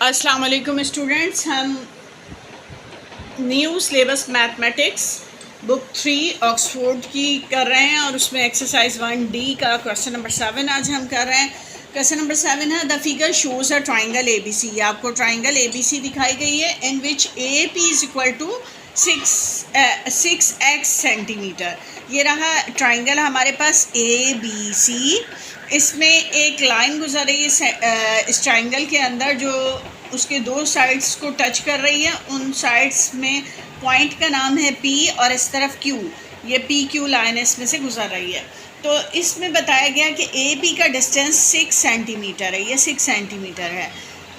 अस्सलाम वालेकुम स्टूडेंट्स, हम new syllabus mathematics book 3 Oxford की कर रहे हैं और उसमें एक्सरसाइज 1D का क्वेश्चन नंबर 7 आज हम कर रहे हैं। क्वेश्चन नंबर 7 है the figure shows a triangle ABC। आपको ट्राइंगल ABC दिखाई गई है in which AP is equal to 6x centimetre. ये रहा ट्राइंगल हमारे पास ABC। इसमें एक लाइन गुजर रही है इस ट्राइंगल के अंदर जो उसके दो साइड्स को टच कर रही है। उन साइड्स में पॉइंट का नाम है P और इस तरफ Q। ये PQ लाइन इसमें से गुजर रही है। तो इसमें बताया गया कि AP का डिस्टेंस 6 सेंटीमीटर है, ये 6 सेंटीमीटर है।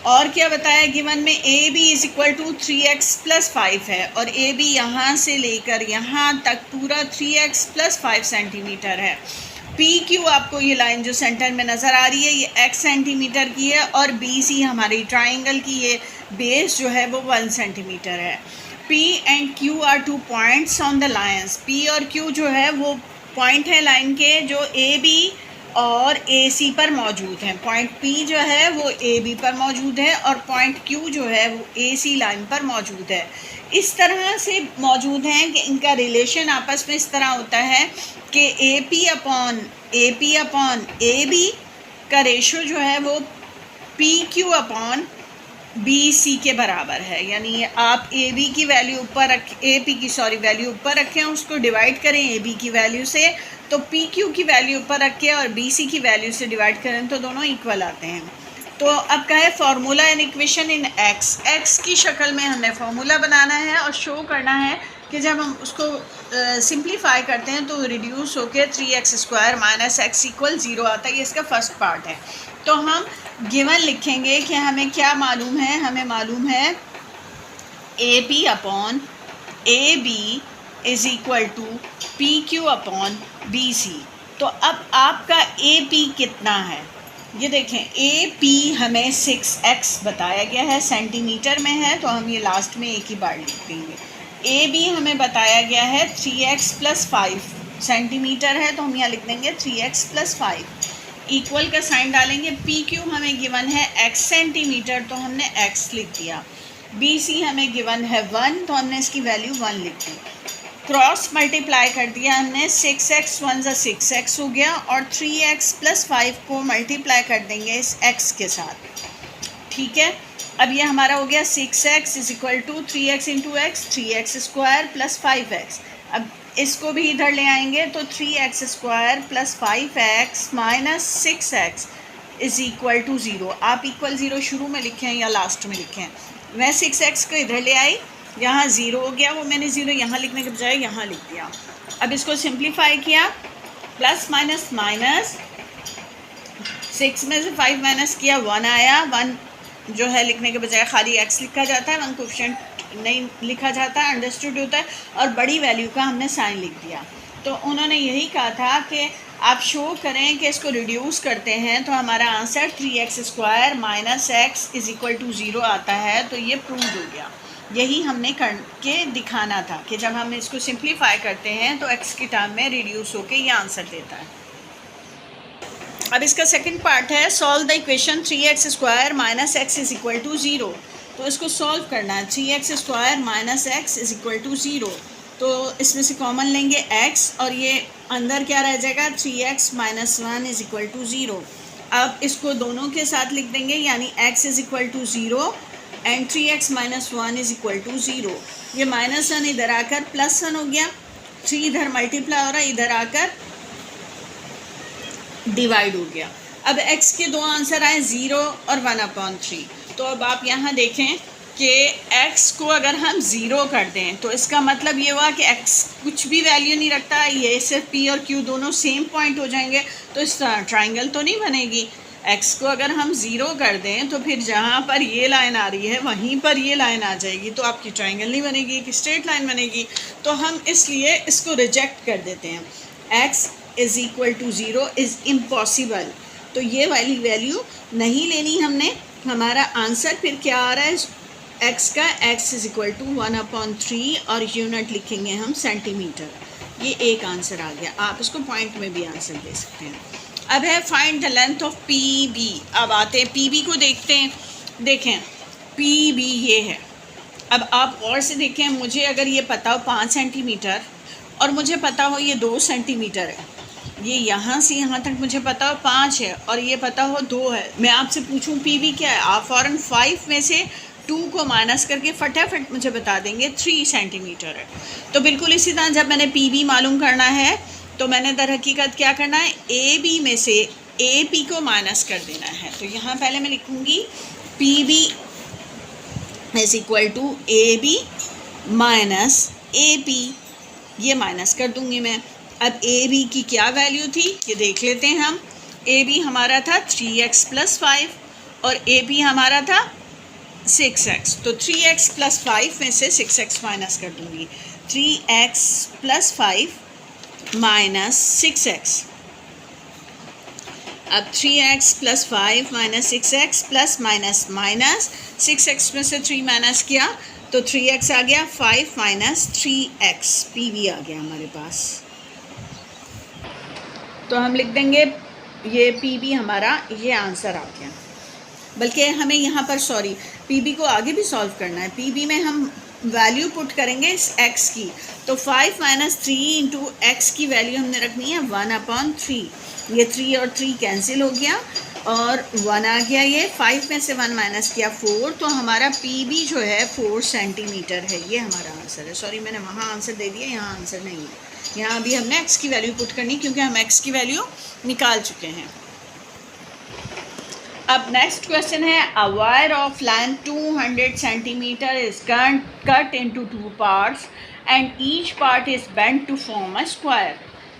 और क्या बताया गिवन में AB is equal to 3x plus 5 है और AB यहाँ से लेकर यहाँ तक पूरा 3x प्लस 5 सेंटीमीटर है। PQ आपको ये लाइन जो सेंटर में नज़र आ रही है ये x सेंटीमीटर की है और BC हमारी ट्राइंगल की ये बेस जो है वो 1 सेंटीमीटर है। P and Q are 2 points on the lines. P और Q जो है वो पॉइंट है लाइन के जो AB और AC पर मौजूद हैं। पॉइंट P जो है वो AB पर मौजूद है और पॉइंट Q जो है वो AC लाइन पर मौजूद है। इस तरह से मौजूद हैं कि इनका रिलेशन आपस में इस तरह होता है कि AP अपॉन AB का रेशो जो है वो PQ अपॉन BC के बराबर है। यानी आप AB की वैल्यू ऊपर वैल्यू ऊपर रखें, उसको डिवाइड करें AB की वैल्यू से, तो PQ की वैल्यू ऊपर रखें और BC की वैल्यू से डिवाइड करें तो दोनों इक्वल आते हैं। तो अब क्या है formula and equation in x की शक्ल में हमने फार्मूला बनाना है और शो करना है कि जब हम उसको सिंप्लीफाई करते हैं तो रिड्यूस होकर 3x square minus x equal 0 आता है। ये इसका फर्स्ट पार्ट है। तो हम गिवन लिखेंगे कि हमें क्या मालूम है। हमें मालूम है AP upon AB is equal to PQ upon BC। तो अब आपका AP कितना है ये देखें। AP हमें 6x बताया गया है, सेंटीमीटर में है तो हम ये लास्ट में एक ही बार लिख देंगे। AB हमें बताया गया है 3x प्लस 5 सेंटीमीटर है तो हम यहाँ लिख देंगे 3x प्लस 5 इक्वल का साइन डालेंगे। PQ हमें गिवन है x सेंटीमीटर तो हमने x लिख दिया। BC हमें गिवन है 1 तो हमने इसकी वैल्यू 1 लिख दी। क्रॉस मल्टीप्लाई कर दिया हमने, 6x 1 ज़ा 6x हो गया और 3x प्लस 5 को मल्टीप्लाई कर देंगे इस x के साथ। ठीक है, अब ये हमारा हो गया 6x is equal to 3x into x 3x square plus 5x। अब इसको भी इधर ले आएंगे तो 3x square plus 5x minus 6x is equal to 0। आप इक्वल 0 शुरू में लिखें या लास्ट में लिखें। मैं 6x को इधर ले आई, यहाँ 0 हो गया, वो मैंने 0 यहाँ लिखने के बजाय यहाँ लिख दिया। अब इसको सिंप्लीफाई किया, प्लस माइनस माइनस 6 में से 5 माइनस किया 1 आया। 1 जो है लिखने के बजाय खाली x लिखा जाता है, 1 कोएफिशिएंट नहीं लिखा जाता है, अंडरस्टूड होता है। और बड़ी वैल्यू का हमने साइन लिख दिया। तो उन्होंने यही कहा था कि आप शो करें कि इसको रिड्यूस करते हैं तो हमारा answer 3x square minus x is equal to 0 आता है। तो ये प्रूव हो गया। यही हमने करके दिखाना था कि जब हम इसको सिंप्लीफाई करते हैं तो x की टर्म में रिड्यूस होके ये आंसर देता है। अब इसका सेकंड पार्ट है solve the equation 3x square minus x is equal to 0। तो इसको सॉल्व करना है। 3x square minus x is equal to 0। तो इसमें से कॉमन लेंगे x और ये अंदर क्या रह जाएगा 3x minus 1 is equal to 0। अब इसको दोनों के साथ लिख देंगे यानी x is equal to 0 and 3x minus 1 is equal to 0। ये माइनस 1 इधर आकर प्लस 1 हो गया, 3 इधर मल्टीप्लाई हो रहा है, इधर आकर डिवाइड हो गया। अब x के दो आंसर आए 0 और 1/3। तो अब आप यहाँ देखें कि x को अगर हम 0 कर दें तो इसका मतलब ये हुआ कि x कुछ भी वैल्यू नहीं रखता, ये सिर्फ P और Q दोनों सेम पॉइंट हो जाएंगे तो इस ट्राइंगल तो नहीं बनेगी। x को अगर हम 0 कर दें तो फिर जहाँ पर ये लाइन आ रही है वहीं पर ये लाइन आ जाएगी तो आपकी ट्राइंगल नहीं बनेगी, एक स्ट्रेट लाइन बनेगी। तो हम इसलिए इसको रिजेक्ट कर देते हैं। x is equal to 0 is impossible. तो ये वाली वैल्यू नहीं लेनी हमने। हमारा आंसर फिर क्या आ रहा है x का, x इज़ इक्वल टू 1/3 और यूनिट लिखेंगे हम सेंटीमीटर। ये एक आंसर आ गया। आप इसको पॉइंट में भी आंसर दे सकते हैं। अब है find the length of PB। अब आते हैं PB को देखते हैं। देखें पी बी ये है। अब आप और से देखें, मुझे अगर ये पता हो 5 सेंटीमीटर और मुझे पता हो ये 2 सेंटीमीटर है, ये यहाँ से यहाँ तक मुझे पता हो 5 है और ये पता हो 2 है, मैं आपसे पूछूं पी बी क्या है, आप फ़ौरन 5 में से 2 को माइनस करके फटाफट मुझे बता देंगे 3 सेंटीमीटर है। तो बिल्कुल इसी तरह जब मैंने पी बी मालूम करना है तो मैंने दर हकीकत क्या करना है, ए बी में से ए पी को माइनस कर देना है। तो यहाँ पहले मैं लिखूँगी P B is equal to A B minus A P, ये माइनस कर दूँगी मैं। अब ए बी की क्या वैल्यू थी ये देख लेते हैं हम। ए बी हमारा था 3x + 5 और ए पी हमारा था 6x। तो 3x + 5 में से 6x माइनस कर दूँगी। 3x + 5 minus 6x। अब 3x + 5 minus 6x plus minus minus 6x में से 3 माइनस किया तो 3x आ गया, 5 माइनस 3x पी बी आ गया हमारे पास। तो हम लिख देंगे ये पी बी हमारा ये आंसर आ गया। बल्कि हमें यहाँ पर पी बी को आगे भी सॉल्व करना है। पी बी में हम वैल्यू पुट करेंगे इस x की, तो 5 माइनस 3 × x की वैल्यू हमने रखनी है 1/3। ये 3 और 3 कैंसिल हो गया और 1 आ गया। ये 5 में से 1 माइनस किया 4, तो हमारा पी बी जो है 4 सेंटीमीटर है। ये हमारा आंसर है। मैंने वहाँ आंसर दे दिया, यहाँ आंसर नहीं है। यहाँ अभी हमने x की वैल्यू पुट करनी क्योंकि हम x की वैल्यू निकाल चुके हैं। अब नेक्स्ट क्वेश्चन है, a wire of length 200 centimetre is cut into 2 parts and each part is bent to form a square.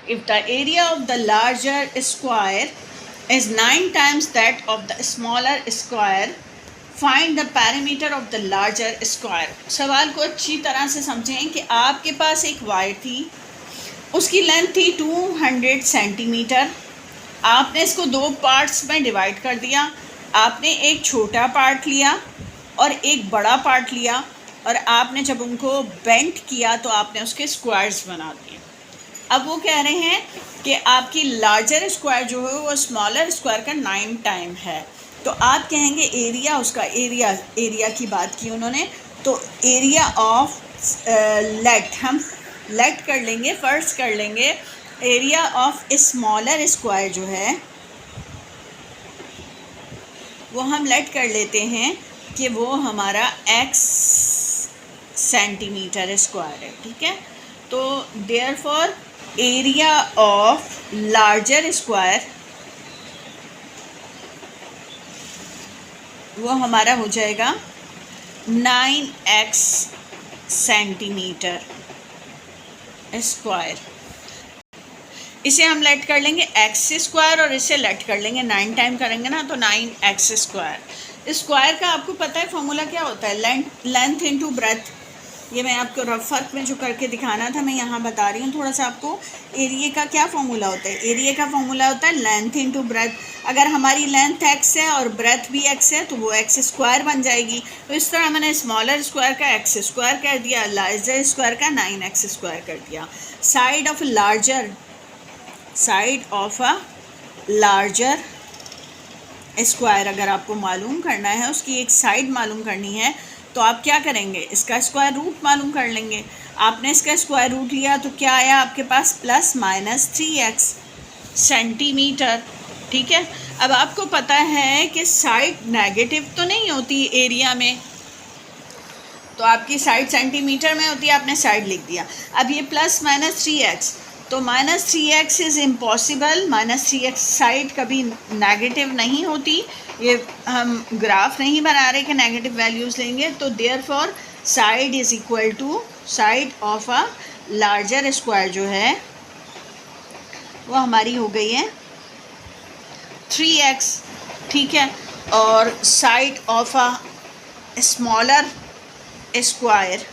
If the area of the larger square is 9 times that of the smaller square, find the perimeter of the larger square। सवाल को अच्छी तरह से समझें कि आपके पास एक wire थी, उसकी लेंथ थी 200 सेंटीमीटर। आपने इसको 2 पार्ट्स में डिवाइड कर दिया। आपने एक छोटा पार्ट लिया और एक बड़ा पार्ट लिया और आपने जब उनको बेंट किया तो आपने उसके स्क्वायर्स बना दिए। अब वो कह रहे हैं कि आपकी लार्जर स्क्वायर जो है वो स्मॉलर स्क्वायर का 9 टाइम है। तो आप कहेंगे एरिया, उसका एरिया की बात की उन्होंने, तो एरिया ऑफ लेट हम लेट कर लेंगे, फर्स्ट कर लेंगे एरिया ऑफ स्मॉलर स्क्वायर जो है वो हम लेट कर लेते हैं कि वो हमारा x सेंटीमीटर स्क्वायर है। ठीक है, तो therefore area of larger square वो हमारा हो जाएगा 9x सेंटीमीटर स्क्वायर। इसे हम लेट कर लेंगे x स्क्वायर और इसे लेट कर लेंगे 9 टाइम करेंगे ना तो 9x स्क्वायर। स्क्वायर का आपको पता है फॉर्मूला क्या होता है, लेंथ इनटू ब्रेथ। ये मैं आपको रफ वर्क में जो करके दिखाना था मैं यहाँ बता रही हूँ थोड़ा सा आपको। एरिया का क्या फॉर्मूला होता है, एरिया का फॉर्मूला होता है लेंथ इनटू ब्रेथ। अगर हमारी लेंथ x है और ब्रेथ भी x है तो वो x स्क्वायर बन जाएगी। तो इस तरह मैंने स्मॉलर स्क्वायर का x स्क्वायर कर दिया, लार्जर स्क्वायर का 9x स्क्वायर कर दिया। Side of a larger square अगर आपको मालूम करना है, उसकी एक साइड मालूम करनी है तो आप क्या करेंगे, इसका स्क्वायर रूट मालूम कर लेंगे। आपने इसका स्क्वायर रूट लिया तो क्या आया आपके पास, +-3x सेंटीमीटर। ठीक है, अब आपको पता है कि साइड नेगेटिव तो नहीं होती एरिया में, तो आपकी साइड सेंटीमीटर में होती है, आपने साइड लिख दिया। अब ये +-3x, तो -3x is impossible. -3x side कभी नेगेटिव नहीं होती। ये हम ग्राफ नहीं बना रहे कि नेगेटिव वैल्यूज़ लेंगे, तो therefore side is equal to side of a larger square जो है वो हमारी हो गई है 3x। ठीक है, और side of a smaller square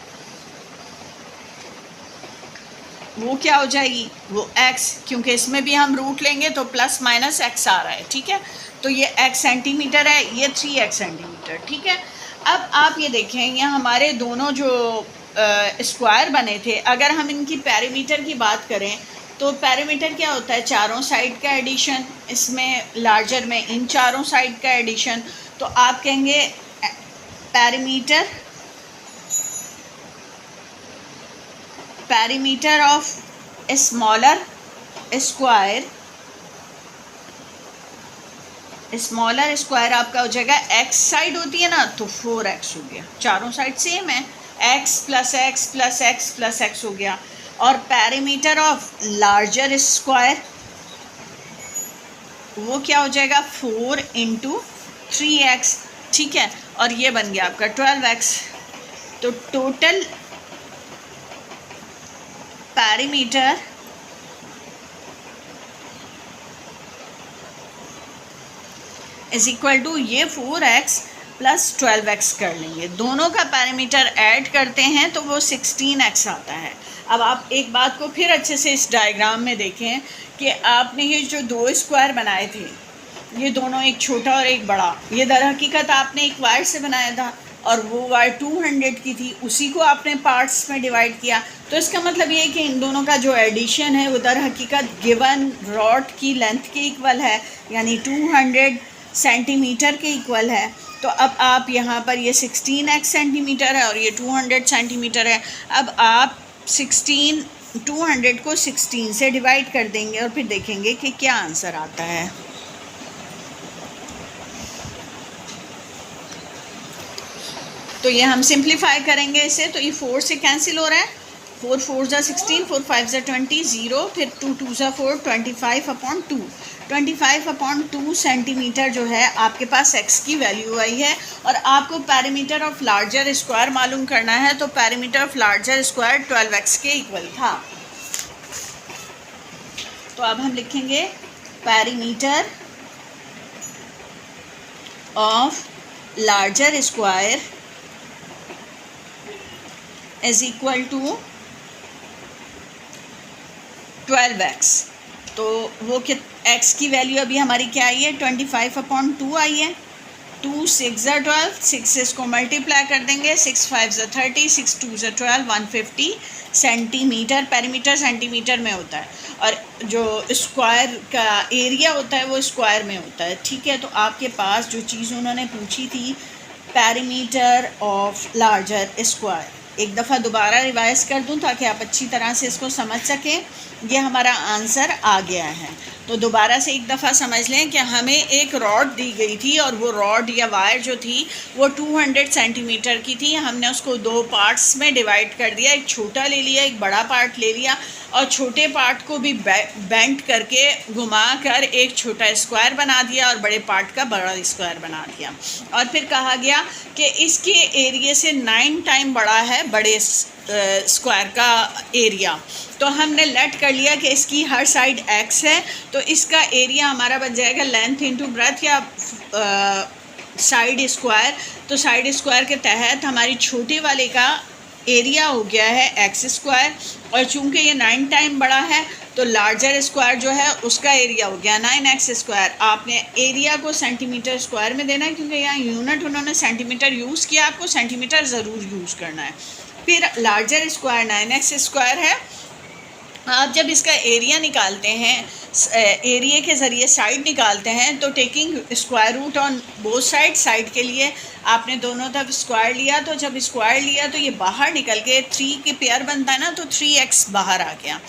वो क्या हो जाएगी, वो x, क्योंकि इसमें भी हम रूट लेंगे तो +-x आ रहा है। ठीक है, तो ये x सेंटीमीटर है, ये 3x सेंटीमीटर। ठीक है, अब आप ये देखें यहाँ हमारे दोनों जो स्क्वायर बने थे, अगर हम इनकी पैरामीटर की बात करें तो पैरामीटर क्या होता है, चारों साइड का एडिशन। इसमें लार्जर में इन चारों साइड का एडिशन। तो आप कहेंगे perimeter of a smaller square आपका हो जाएगा, x साइड होती है ना तो 4x हो गया, चारों साइड सेम है, x plus x plus x plus x हो गया। और पेरीमीटर ऑफ लार्जर स्क्वायर वो क्या हो जाएगा, 4 इंटू 3x, ठीक है, और ये बन गया आपका 12x। तो total perimeter is equal to ये 4x प्लस 12x कर लेंगे, दोनों का पैरामीटर ऐड करते हैं तो वो 16x आता है। अब आप एक बात को फिर अच्छे से इस डायग्राम में देखें कि आपने ये जो दो स्क्वायर बनाए थे, ये दोनों एक छोटा और एक बड़ा, ये दर हकीकत आपने एक वायर से बनाया था और वो वायर 200 की थी, उसी को आपने पार्ट्स में डिवाइड किया। तो इसका मतलब ये है कि इन दोनों का जो एडिशन है वो दर हकीकत गिवन रॉड की लेंथ के इक्वल है, यानी 200 सेंटीमीटर के इक्वल है। तो अब आप यहाँ पर ये 16x सेंटीमीटर है और ये 200 सेंटीमीटर है। अब आप 200 को 16 से डिवाइड कर देंगे और फिर देखेंगे कि क्या आंसर आता है। तो ये हम सिंप्लीफाई करेंगे इसे, तो ये 4 से कैंसिल हो रहा है, 4 4 ज़ा 16, 4 5 ज़ा 20, 0, फिर 2 2 ज़ा 4, 25/2, 25/2 सेंटीमीटर जो है आपके पास x की वैल्यू आई है। और आपको पैरीमीटर ऑफ लार्जर स्क्वायर मालूम करना है, तो perimeter of larger square 12x के इक्वल था। तो अब हम लिखेंगे perimeter of larger square is equal to 12x। तो वो कि x की वैल्यू अभी हमारी क्या आई है, 25/2 आई है। 2 6 ज़ा 12, 6 से इसको मल्टीप्लाई कर देंगे, 6 5 ज़ा 30, 6 2 ज़ा 12, 150 सेंटीमीटर। पेरीमीटर सेंटीमीटर में होता है और जो स्क्वायर का एरिया होता है वो स्क्वायर में होता है, ठीक है। तो आपके पास जो चीज़ उन्होंने पूछी थी, पेरीमीटर ऑफ लार्जर स्क्वायर, एक दफ़ा दोबारा रिवाइज़ कर दूं ताकि आप अच्छी तरह से इसको समझ सकें। ये हमारा आंसर आ गया है, तो दोबारा से एक दफ़ा समझ लें कि हमें एक रॉड दी गई थी और वो रॉड या वायर जो थी वो 200 सेंटीमीटर की थी। हमने उसको दो पार्ट्स में डिवाइड कर दिया, एक छोटा ले लिया, एक बड़ा पार्ट ले लिया, और छोटे पार्ट को भी बेंड करके घुमा कर एक छोटा स्क्वायर बना दिया और बड़े पार्ट का बड़ा स्क्वायर बना दिया। और फिर कहा गया कि इसके एरिया से 9 टाइम बड़ा है बड़े स्क्वायर का एरिया। तो हमने लेट कर लिया कि इसकी हर साइड x है, तो इसका एरिया हमारा बन जाएगा लेंथ इंटू ब्रेथ या साइड स्क्वायर। तो साइड स्क्वायर के तहत हमारी छोटे वाले का एरिया हो गया है x स्क्वायर, और चूंकि ये 9 टाइम बड़ा है तो लार्जर स्क्वायर जो है उसका एरिया हो गया 9x स्क्वायर। आपने एरिया को सेंटीमीटर स्क्वायर में देना है, क्योंकि यहाँ यूनिट उन्होंने सेंटीमीटर यूज़ किया, आपको सेंटीमीटर ज़रूर यूज़ करना है। फिर लार्जर स्क्वायर 9x स्क्वायर है। आप जब इसका एरिया निकालते हैं, एरिया के ज़रिए साइड निकालते हैं, तो taking square root on both side के लिए आपने दोनों तरफ स्क्वायर लिया। तो जब स्क्वायर लिया तो ये बाहर निकल के 3 के पेयर बनता है ना, तो 3x बाहर आ गया।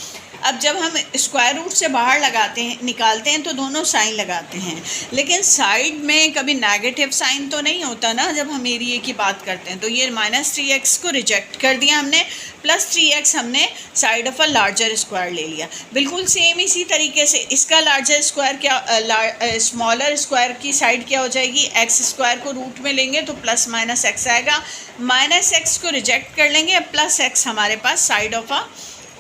अब जब हम स्क्वायर रूट से बाहर लगाते हैं, निकालते हैं, तो दोनों साइन लगाते हैं, लेकिन साइड में कभी नेगेटिव साइन तो नहीं होता ना जब हम एरिया की बात करते हैं। तो ये -3x को रिजेक्ट कर दिया हमने, +3x हमने side of a larger square ले लिया। बिल्कुल सेम इसी तरीके से इसका लार्जर स्क्वायर क्या, स्मॉलर स्क्वायर की साइड क्या हो जाएगी, x स्क्वायर को रूट में लेंगे तो +-x आएगा, -x को रिजेक्ट कर लेंगे, +x हमारे पास side of a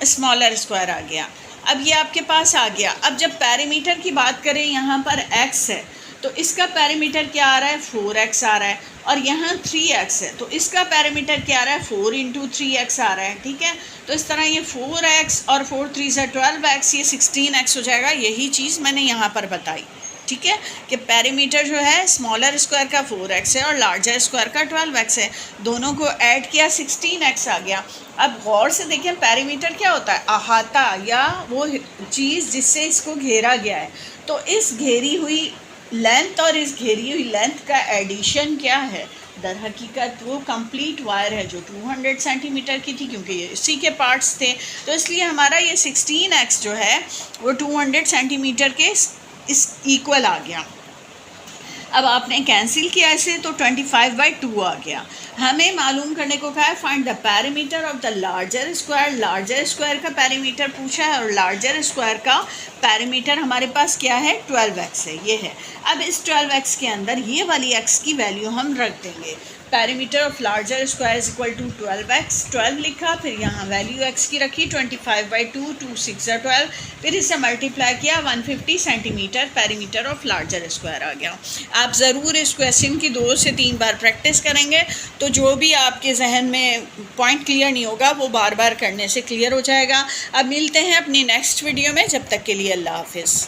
smaller square आ गया। अब ये आपके पास आ गया। अब जब पैरीमीटर की बात करें, यहाँ पर x है तो इसका पैरीमीटर क्या आ रहा है, 4x आ रहा है, और यहाँ 3x है तो इसका पैरामीटर क्या आ रहा है, 4 × 3x आ रहा है, ठीक है। तो इस तरह ये 4x और 4 3 = 12x, ये 16x हो जाएगा। यही चीज़ मैंने यहाँ पर बताई, ठीक है, कि पैरामीटर जो है स्मॉलर स्क्वायर का 4x है और लार्जर स्क्वायर का 12x है, दोनों को ऐड किया 16x आ गया। अब गौर से देखें, पैरामीटर क्या होता है, अहाता या वो चीज़ जिससे इसको घेरा गया है। तो इस घेरी हुई लेंथ और इस घेरी हुई लेंथ का एडिशन क्या है, दर हकीकत वो कंप्लीट वायर है जो 200 सेंटीमीटर की थी, क्योंकि ये इसी के पार्ट्स थे, तो इसलिए हमारा ये 16x जो है वो 200 सेंटीमीटर के इस इक्वल आ गया। अब आपने कैंसिल किया इसे तो 25/2 आ गया। हमें मालूम करने को कहा है find the perimeter of the larger square. Larger square का पैरीमीटर पूछा है और लार्जर स्क्वायर का पैरीमीटर हमारे पास क्या है, 12x है, ये है। अब इस 12x के अंदर ये वाली x की वैल्यू हम रख देंगे। Perimeter of larger square is equal to 12x, 12 लिखा, फिर यहाँ वैल्यू x की रखी 25/2, 2 6 12, फिर इसे मल्टीप्लाई किया 150 centimetre perimeter of larger square आ गया। आप ज़रूर इस क्वेश्चन की 2 से 3 बार प्रैक्टिस करेंगे तो जो भी आपके जहन में पॉइंट क्लियर नहीं होगा वो बार बार करने से क्लियर हो जाएगा। अब मिलते हैं अपनी नेक्स्ट वीडियो में, जब तक के लिए अल्लाह हाफिज़।